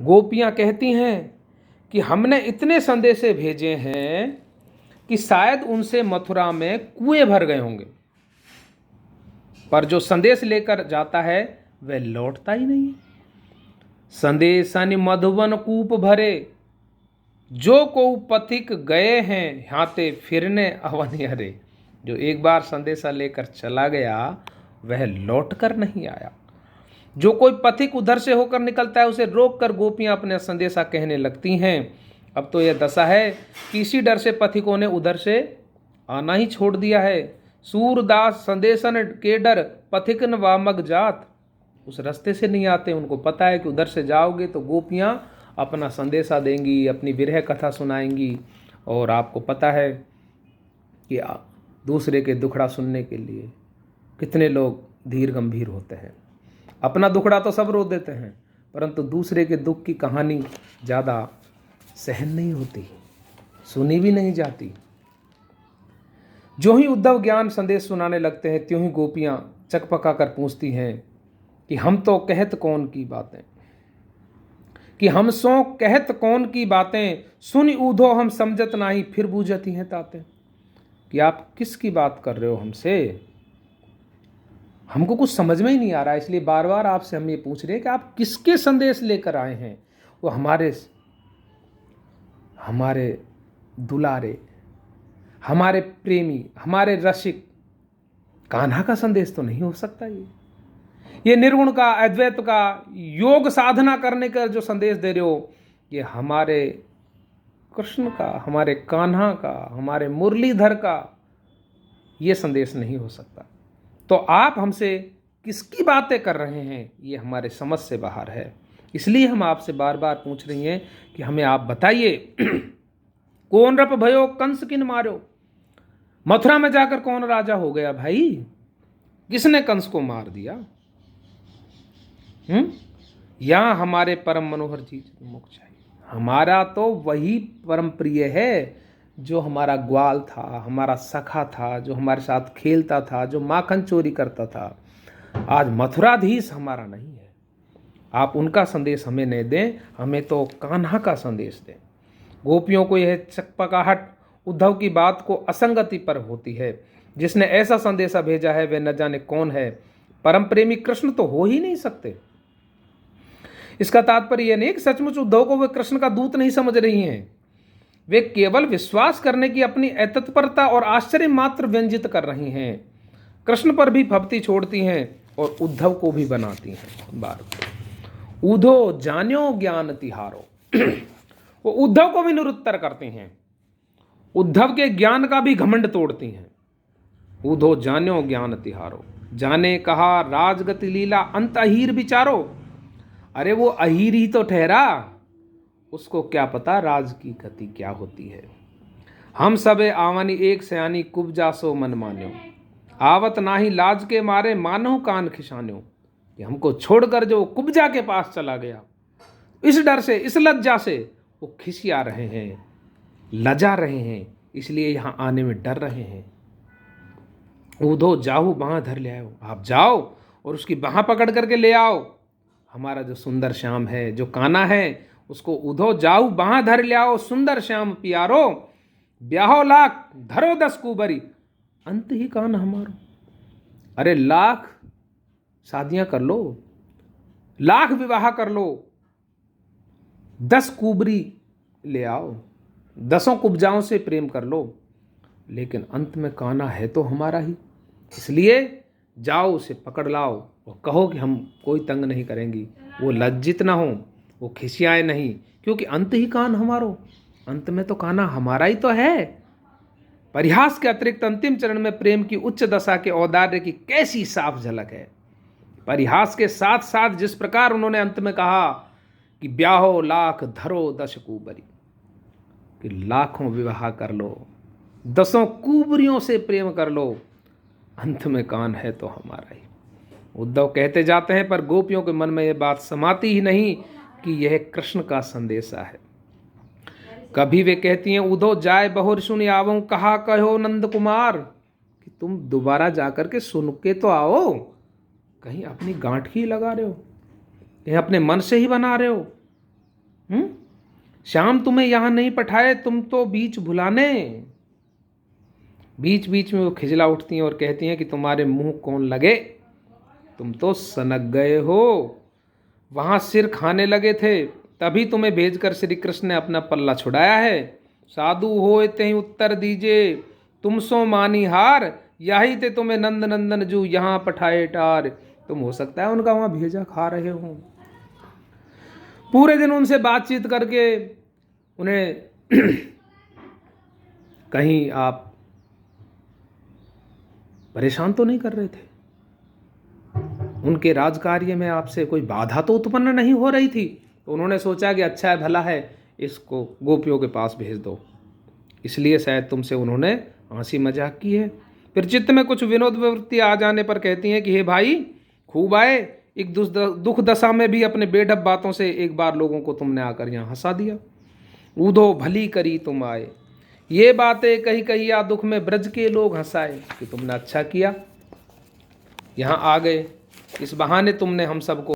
गोपियाँ कहती हैं कि हमने इतने संदेशे भेजे हैं कि शायद उनसे मथुरा में कुएं भर गए होंगे, पर जो संदेश लेकर जाता है वह लौटता ही नहीं। संदेशन मधुबन कूप भरे, जो को पथिक गए हैं हाथे फिरने अवन हरे। जो एक बार संदेशा लेकर चला गया वह लौटकर नहीं आया। जो कोई पथिक उधर से होकर निकलता है उसे रोक कर गोपियां अपने संदेशा कहने लगती हैं। अब तो यह दशा है कि इसी डर से पथिकों ने उधर से आना ही छोड़ दिया है। सूरदास संदेशन के डर पथिकन वामक जात, उस रास्ते से नहीं आते। उनको पता है कि उधर से जाओगे तो गोपियां अपना संदेशा देंगी, अपनी विरह कथा सुनाएंगी, और आपको पता है कि दूसरे के दुखड़ा सुनने के लिए कितने लोग धीर गंभीर होते हैं। अपना दुखड़ा तो सब रो देते हैं, परंतु दूसरे के दुख की कहानी ज़्यादा सहन नहीं होती, सुनी भी नहीं जाती। जो ही उद्धव ज्ञान संदेश सुनाने लगते हैं त्यों ही गोपियाँ चकपका कर पूछती हैं कि हम तो कहत कौन की बातें, कि हम सो कहत कौन की बातें, सुन ऊधो हम समझत नाही फिर बूझती हैं ताते। कि आप किसकी बात कर रहे हो हमसे, हमको कुछ समझ में ही नहीं आ रहा है, इसलिए बार बार आपसे हम ये पूछ रहे हैं कि आप किसके संदेश लेकर आए हैं। वो हमारे दुलारे, हमारे प्रेमी, हमारे रसिक कान्हा का संदेश तो नहीं हो सकता। ये निर्गुण का, अद्वैत का, योग साधना करने का जो संदेश दे रहे हो, ये हमारे कृष्ण का, हमारे कान्हा का, हमारे मुरलीधर का ये संदेश नहीं हो सकता। तो आप हमसे किसकी बातें कर रहे हैं, ये हमारे समझ से बाहर है। इसलिए हम आपसे बार बार पूछ रही हैं कि हमें आप बताइए कौन रप भयो कंस किन मारो। मथुरा में जाकर कौन राजा हो गया भाई, किसने कंस को मार दिया। या हमारे परम मनोहर जी मुख चाहिए। हमारा तो वही परम प्रिय है जो हमारा ग्वाल था, हमारा सखा था, जो हमारे साथ खेलता था, जो माखन चोरी करता था। आज मथुराधीश हमारा नहीं है। आप उनका संदेश हमें नहीं दें, हमें तो कान्हा का संदेश दें। गोपियों को यह चकपकाहट उद्धव की बात को असंगति पर होती है। जिसने ऐसा संदेशा भेजा है वह न जाने कौन है, परम प्रेमी कृष्ण तो हो ही नहीं सकते। इसका तात्पर्य यह नहीं कि सचमुच उद्धव को वे कृष्ण का दूत नहीं समझ रही हैं। वे केवल विश्वास करने की अपनी अतत्परता और आश्चर्य मात्र व्यंजित कर रही हैं। कृष्ण पर भी भक्ति छोड़ती हैं और उद्धव को भी बनाती हैं। बार उधो जान्यो ज्ञान तिहारो वो उद्धव को भी निरुत्तर करती हैं, उद्धव के ज्ञान का भी घमंड तोड़ती हैं। उधो जान्यो ज्ञान तिहारो, जाने कहा राजगति लीला अंत अहीर विचारो। अरे वो अहीर ही तो ठहरा, उसको क्या पता राज की गति क्या होती है। हम सबे आवानी एक सयानी कुब्जा सो मन मान्यो, आवत नाही लाज के मारे मानो कान खिसान्यो। कि हमको छोड़कर जो कुब्जा के पास चला गया, इस डर से, इस लज्जा से वो खिसिया रहे हैं, लजा रहे हैं, इसलिए यहाँ आने में डर रहे हैं। ऊधो जाहू बाँह धर ले आओ, आप जाओ और उसकी बाँह पकड़ करके ले आओ। हमारा जो सुंदर श्याम है, जो कान्हा है, उसको उधो जाऊ बाँह धर ले आओ। सुंदर श्याम प्यारो, ब्याहो लाख धरो 10 कुबरी, अंत ही कान हमारो। अरे लाख शादियां कर लो, लाख विवाह कर लो, 10 कुबरी ले आओ, 10 कुब्जाओं से प्रेम कर लो, लेकिन अंत में कान्हा है तो हमारा ही। इसलिए जाओ उसे पकड़ लाओ और कहो कि हम कोई तंग नहीं करेंगी। वो लज्जित ना हो, वो खिसियाए नहीं, क्योंकि अंत ही कान हमारो, अंत में तो कान्हा हमारा ही तो है। परिहास के अतिरिक्त अंतिम चरण में प्रेम की उच्च दशा के औदार्य की कैसी साफ झलक है। परिहास के साथ साथ जिस प्रकार उन्होंने अंत में कहा कि ब्याहो लाख धरो 10 कुबरी, कि लाखों विवाह कर लो, 10 कुबरियों से प्रेम कर लो, अंत में कान है तो हमारा ही। उद्धव कहते जाते हैं, पर गोपियों के मन में यह बात समाती ही नहीं कि यह कृष्ण का संदेशा है। कभी वे कहती हैं, उधो जाए बहुर सुन आवो, कहा कहो नंद कुमार, कि तुम दोबारा जाकर के सुन के तो आओ, कहीं अपनी गांठ ही लगा रहे हो, कहीं अपने मन से ही बना रहे हो। श्याम तुम्हें यहाँ नहीं पठाए, तुम तो बीच भुलाने। बीच बीच में वो खिजला उठती हैं और कहती हैं कि तुम्हारे मुंह कौन लगे, तुम तो सनक गए हो। वहाँ सिर खाने लगे थे, तभी तुम्हें भेजकर श्री कृष्ण ने अपना पल्ला छुड़ाया है। साधु होए ते उत्तर दीजिए, तुम सो मानी हार, यही थे तुम्हें नंद नंदन जू यहाँ पठाए टार। तुम हो सकता है उनका वहाँ भेजा खा रहे हो। पूरे दिन उनसे बातचीत करके उन्हें कहीं आप परेशान तो नहीं कर रहे थे, उनके राजकार्य में आपसे कोई बाधा तो उत्पन्न नहीं हो रही थी। तो उन्होंने सोचा कि अच्छा है, भला है, इसको गोपियों के पास भेज दो। इसलिए शायद तुमसे उन्होंने हंसी मजाक की है। फिर चित्त में कुछ विनोद प्रवृत्ति आ जाने पर कहती हैं कि हे भाई, खूब आए, एक दुख दशा में भी अपने बेढब बातों से एक बार लोगों को तुमने आकर यहाँ हंसा दिया। ऊधो भली करी तुम आए, ये बातें कही कही या दुख में ब्रज के लोग हंसाए कि तुमने अच्छा किया, यहाँ आ गए, इस बहाने तुमने हम सबको